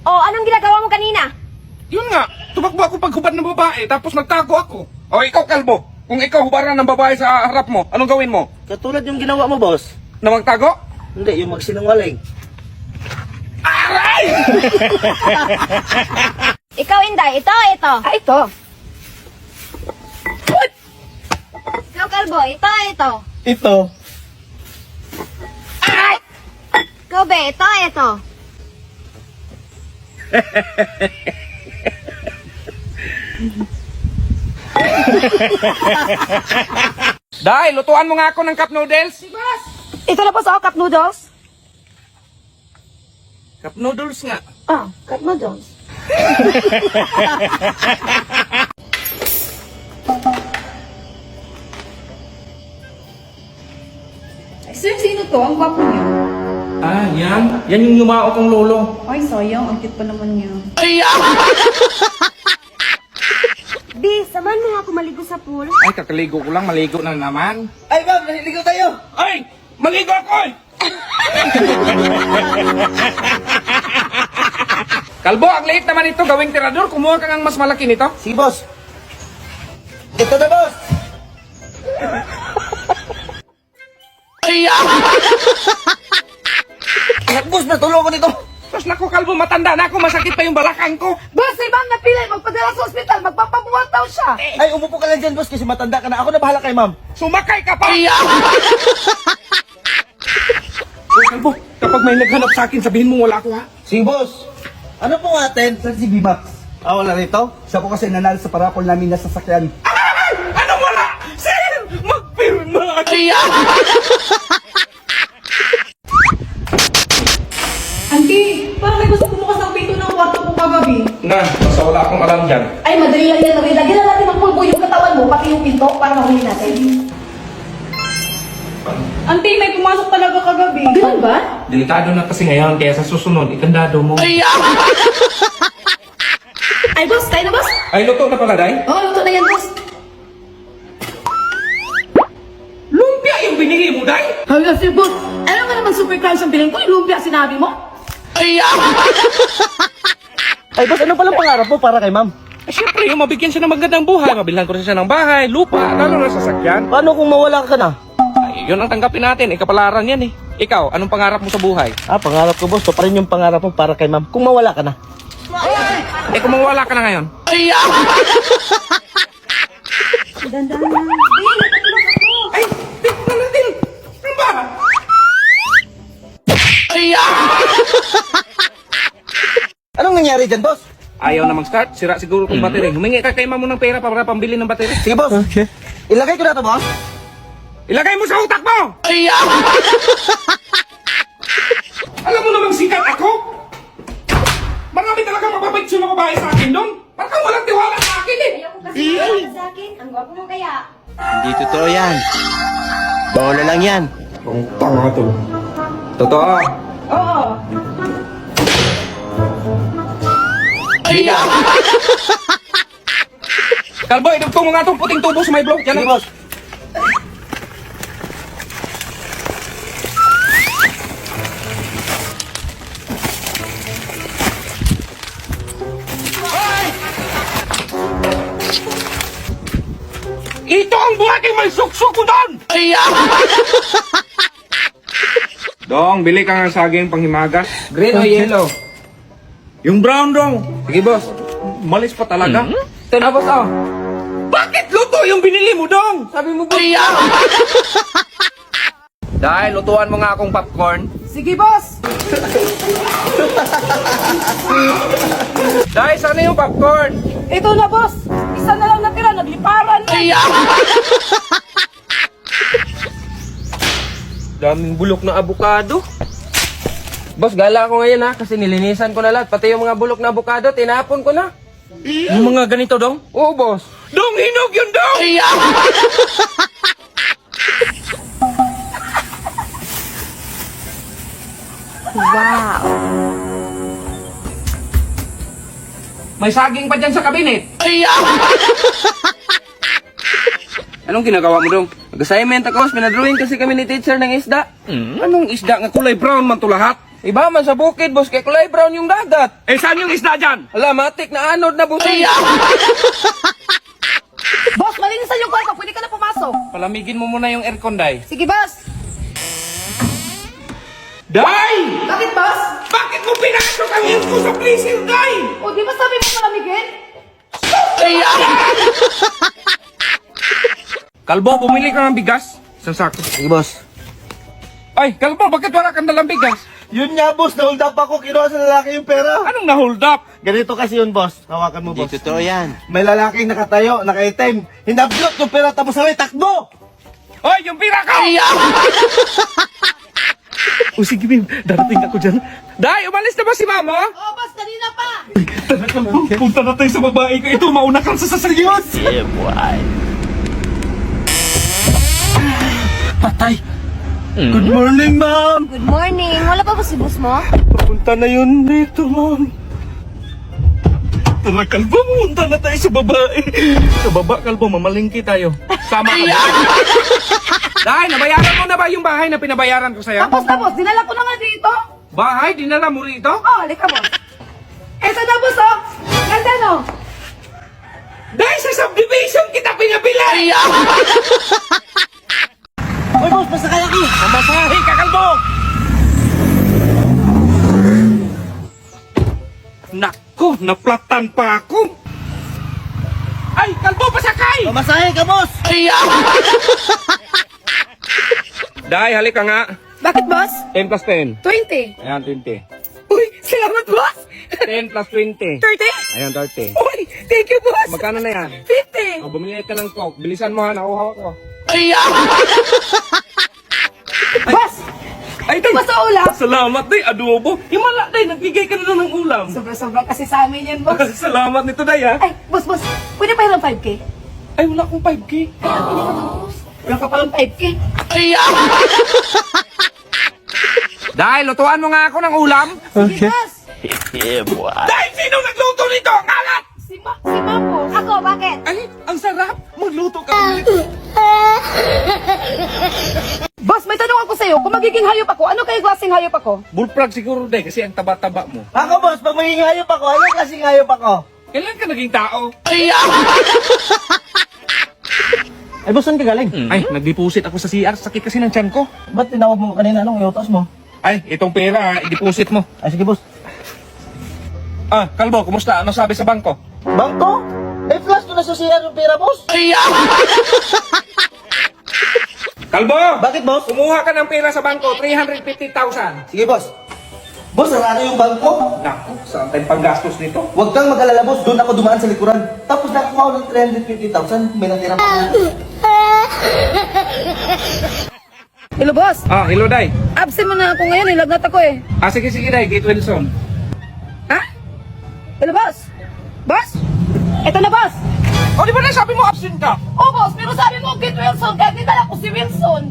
Oh, anong ginagawa mo kanina? Yun nga, tumakbo ako paghubad ng babae, tapos nagtago ako. O ikaw, kalbo, kung ikaw hubaran ng babae sa harap mo, anong gawin mo? Katulad yung ginawa mo, boss. Na magtago? Hindi, yung magsinungaling. Aray! Ikaw, Inday, ito. Ito. Ikaw, Kalbo, ito. Ito. Ikaw, Be, ito. Dahil, lutuan mo nga ako ng cup noodles. Ito na po sa cup noodles. Cup noodles nga. Ah, cup noodles. Sir, sino to? Ang gwapo niyo. Ah, yan. Yan yung yumao kong lolo. Ay, sayang. Ang cute pa naman niya. Be, samahan mo nga ako maligo sa pool. Ay, kakaligo ko lang, maligo na naman. Ay, ma'am, naliligaw tayo. Ay! Maligo ako! Ay! Kalbo, ang liit naman ito. Gawing tirador, kumuha ka ng mas malaki nito. Sige, boss. Ito na, boss. Boss, matulong ko dito. Tapos naku, Kalbo, matanda na ako. Masakit pa yung balakang ko. Boss, si ma'am napili. Magpadala sa ospital. Magpapabuhat daw siya. Ay, umupo ka lang dyan, boss, kasi matanda ka na. Ako na bahala kay ma'am. Sumakay ka pa! Uy, Kalbo, kapag may naghanap sa akin, sabihin mo wala ako, ha? Sige, boss. Ano po nga, Ten? Saan si B-Max? Ah, wala rito? Siya po kasi nanalo sa parapol namin na sasakyan. Ay! Anong wala? Sir! Magpirma! Auntie, parang may gusto bumukas ng pinto ng kwarto ko kagabi. Na, basta wala akong alam dyan. Ay, madali lang yan. Lagyan na natin ng pulbo yung katawan mo, pati yung pinto, para mahuli natin. Auntie, may pumasok talaga kagabi. Ganun ba? Delikado na kasi ngayon, kaya sa susunod, ikandado mo. Ay, boss, tayo na, boss. Ay, luto na pala, Day? Oo, luto na yan, boss. Lumpia yung binili mo, Day? Hala si boss. Ano nga naman super crunch ang bilhin ko? Yung lumpia sinabi mo? Ay, boss, ano palang pangarap mo para kay ma'am? Eh, syempre, yung mabigyan siya ng magandang buhay, mabilhan ko rin siya ng bahay, lupa, lalo na sasakyan. Paano kung mawala ka na? Ay, yun ang tanggapin natin, kapalaran yan eh. Ikaw, anong pangarap mo sa buhay? Ah, pangarap ko, boss. To pa rin yung pangarap mo para kay ma'am. Kung mawala ka na. Eh, kung mawala ka na ngayon? Dandan na. Be, natulog ako. Ay, tignan natin! Ano ba? Anong nangyari dyan, boss? Ayaw na mag-start, sira siguro itong battery. Humingi ka kay mamo ng pera para pambili ng battery. Sige, boss. Okay. Ilagay ko na to, boss. Ilagay mo sa utak mo! Alam mo namang sikat ako? Marami talaga mababait sa mga babae sa akin doon. Parang walang tiwala sa akin eh. Ayaw ko kasi mawala sa akin. Ang gwapo mo kaya. Hindi totoo yan. Bola lang yan. Ang tanga to. Totoo. Oo. Kalbo, idugtong mo nga itong puting tubo sa may blog. Yan Sige, ang... boss. Ito ang buhating may suksok ko doon! Dong, bili ka ng saging panghimagas. Green o yellow? Yung brown dong. Sige boss, malis pa talaga. Ito na boss oh. Bakit luto yung binili mo dong? Sabi mo boss. Dahil lutuan mo nga akong popcorn. Sige, boss. Dahil sana yung popcorn. Ito na, boss. Isa na lang natira. Nagliparan na. Daming bulok na abukado. Boss, gala ako ngayon ha, kasi nilinisan ko na lahat. Pati yung mga bulok na abukado, tinapon ko na. Yung mga ganito dong? Oo, boss. Dong, hinog yun dong! Wow. May saging pa dyan sa kabinet. Anong ginagawa mo dong? Nag-assignment ako, pinadrawing kasi kami ni teacher ng isda. Anong isda nga kulay brown man to lahat? Iba man sa bukid, boss, kay kulay brown yung dagat. Eh, saan yung isda dyan? Hala, matik na anod na, boss. Boss, malinisan yung kwarto. Pwede ka na pumasok. Palamigin mo muna yung aircon, Day. Sige, boss. Day! Bakit, boss? Bakit mo pinasok ang aircon sa freezer, Day? O, di ba sabi mo malamigin? Kalbo, bumili ka ng bigas. Isang sako. Sige, boss. Ay, Kalbo, bakit wala kang dalang bigas? Yun nga, boss. Nahold up ako. Kinuha sa lalaki yung pera. Anong na-hold up? Ganito kasi yun, boss. Hawakan mo, boss. Totoo yan. May lalaking nakatayo, nakaitim. Hinablot yung pera tapos sabay takbo. Hoy, yung pira ko! O sige, babe. Darating ako dyan. Day, umalis na ba si Mama? Oo, boss. Kanina pa. Punta na tayo sa babae ko. Ito, mauna kang sasasaliwan. Yeah, boy. Patay. Good morning, ma'am. Good morning. Wala pa ba si boss mo? Papunta na yun dito, ma'am. Tara, Kalbo, punta na tayo sa babae. Sa baba, Kalbo, mamalingki tayo. Sama ka. Day, nabayaran mo na ba yung bahay na pinabayaran ko sa'yo? Tapos. Dinala ko na nga dito. Bahay? Dinala mo rito? Oh, halika, boss. Eto na, boss, oh. Ganda, no? Dahil sa subdivision kita pinabili! Hoy, boss, masakay ako. Mamasahe ka, Kalbo! Naku, naplatan pa ako! Ay, Kalbo, pasakay! Pamasahe ka, boss. Day, halika nga. Bakit, boss? 10 plus 10. 20. Ayan, 20. Uy, salamat, boss. 10 plus 20. 30. Ayan, 30. Uy, thank you, boss. Magkano na yan? 50. O, bumili ka ng coke. Bilisan mo ha, nakuha ko. Boss, Ay, ito ba sa ulam? salamat, Day. Adobo. Yung mala, Day, nagbigay ka na lang ng ulam. Sobrang kasi sa amin yan, boss. Salamat nito, Day, ha? Ay, boss, pwede pa hiram 5K? Ay, wala akong 5K. Wala ka palang 5K. Day, lutuan mo nga ako ng ulam. Sige, boss. Yeah, boy. Day, sino nagluto nito? Ang alat! Si Mamo. Ako, bakit? Ay, ang sarap. Magluto ka ulit. Boss, may tanong ako sa'yo. Kung magiging hayop ako, ano kayo klaseng hayop ako? Bullfrog siguro, Day, kasi ang taba-taba mo. Ako, boss, pag maging hayop ako, anong klaseng hayop ako? Kailan ka naging tao? Ay, boss, saan ka galing? Ay, nag-deposit ako sa CR. Sakit kasi ng tiyan ko. Ba't tinawag mo kanina? Anong iutos mo? Ay, itong pera, i-deposit mo. Ay, sige, boss. Ah, Kalbo, kumusta? Ano sabi sa bangko? Bangko? Eh, flash ko na sa CR yung pera, boss. Kalbo! Bakit, boss? Kumuha ka ng pera sa bangko, 350,000. Sige, boss. Boss, narano yung bangko? Naku, saan tayong panggastos nito? Huwag kang mag-alala, boss. Doon ako dumaan sa likuran. Tapos nakakuha ko ng 350,000. May natira pa. Hello, boss. Ah, hello, Day. Absent mo na ako ngayon. Lagnat ako eh. Ah, sige, Day. Kate Wilson. Ha? Hello, boss. Boss? Eto na, boss. O, di ba na sabi mo absent ka? Oh, boss. Pero sabi mo, Kate Wilson. Kaya dinala ko si Wilson.